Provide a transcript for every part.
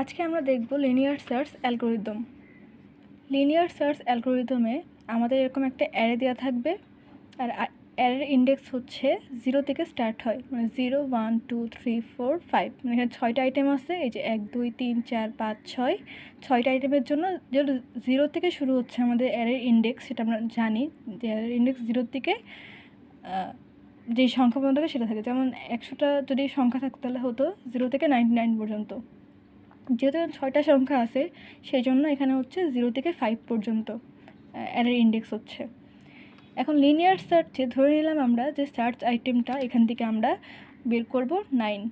আজকে আমরা দেখব linear search algorithm. Linear search অ্যালগরিদমে আমাদের এরকম একটা অ্যারে দেওয়া থাকবে, আর অ্যারের ইন্ডেক্স হচ্ছে 0 থেকে স্টার্ট হয়, মানে 0 1 2 3 4 5, মানে এখানে 6টা আইটেম আছে। এই যে 1 2 3 4 5 6, 6টা আইটেমের জন্য যে 0 থেকে শুরু হচ্ছে আমাদের অ্যারের ইন্ডেক্স, সেটা আমরা জানি যে অ্যারের ইন্ডেক্স 0 থেকে যেই সংখ্যা পর্যন্ত থাকে সেটা থাকে। যেমন 100টা যদি সংখ্যা থাকতো তাহলে হতো 0 থেকে 99 পর্যন্ত। যেহেতু 6টা সংখ্যা আছে সেই জন্য এখানে হচ্ছে 0 থেকে 5 পর্যন্ত অ্যারের ইন্ডেক্স হচ্ছে। এখন লিনিয়ার সার্চে ধরে নিলাম আমরা যে সার্চ আইটেমটা এখান থেকে আমরা বের করব 9,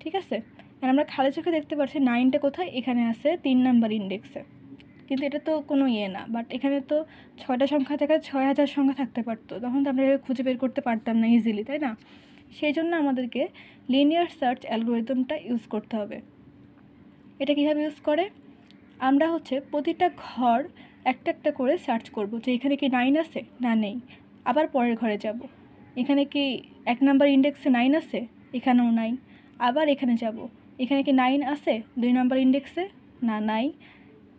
ঠিক আছে। আর আমরা খালি চোখে দেখতে পাচ্ছি 9টা কোথায়, এখানে আছে 3 নাম্বার ইন্ডেক্সে, কিন্তু এটা তো কোনো না, বাট এখানে তো 6টা সংখ্যা থেকে 6000 সংখ্যা থাকতে পারতো, তখন তো আমরা খুঁজে বের করতে পারতাম না ইজিলি, তাই না। সেই জন্য আমাদেরকে লিনিয়ার সার্চ অ্যালগরিদমটা ইউজ করতে হবে। এটা কীভাবে ইউজ করে, আমরা হচ্ছে প্রতিটা ঘর একটা একটা করে সার্চ করব যে এখানে কি 9 আছে না নেই। আবার পরের ঘরে যাব, এখানে কি 1 নাম্বার ইন্ডেক্সে 9 আছে, এখানেও নাই। আবার এখানে যাব, এখানে কি 9 আছে 2 নাম্বার ইন্ডেক্সে, না নাই।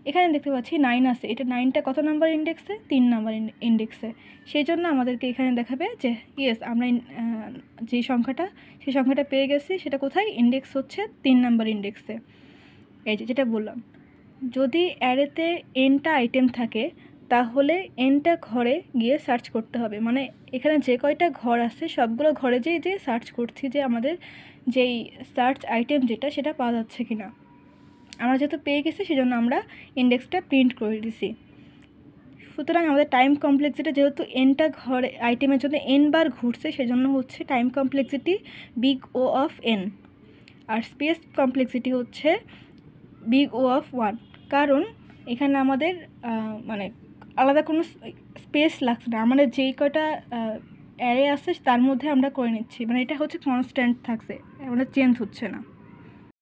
এখানে দেখতে পাচ্ছি 9 আছে, এটা 9টা কত নাম্বার ইন্ডেক্সে, 3 নাম্বার ইন্ডেক্সে। সেই জন্য আমাদেরকে এখানে দেখাবে যে ইয়েস, আমরা যে সংখ্যাটা সেই সংখ্যাটা পেয়ে গেছি, সেটা কোথায়, ইন্ডেক্স হচ্ছে 3 নাম্বার ইন্ডেক্সে। এই যেটা বললাম, যদি অ্যারেতে এনটা আইটেম থাকে তাহলে এনটা ঘরে গিয়ে সার্চ করতে হবে, মানে এখানে যে কয়টা ঘর আছে সবগুলো ঘরে যে সার্চ করছি যে আমাদের যেই সার্চ আইটেম যেটা সেটা পাওয়া যাচ্ছে কি না। আমরা যেহেতু পেয়ে গেছি সেজন্য আমরা ইন্ডেক্সটা প্রিন্ট করে দিছি। সুতরাং আমাদের টাইম কমপ্লেক্সিটি যেহেতু এনটা ঘরে আইটেমের জন্য এন বার ঘুরছে, সেজন্য হচ্ছে time complexity big O of N, আর স্পেস কমপ্লেক্সিটি হচ্ছে বিগ ও অফ 1, কারণ এখানে আমাদের মানে আলাদা কোনো স্পেস লাগছে না, আমাদের যেই কয়টা অ্যারে আছে তার মধ্যে আমরা করে নিচ্ছি, মানে এটা হচ্ছে কনস্ট্যান্ট থাকছে, আমাদের চেঞ্জ হচ্ছে না।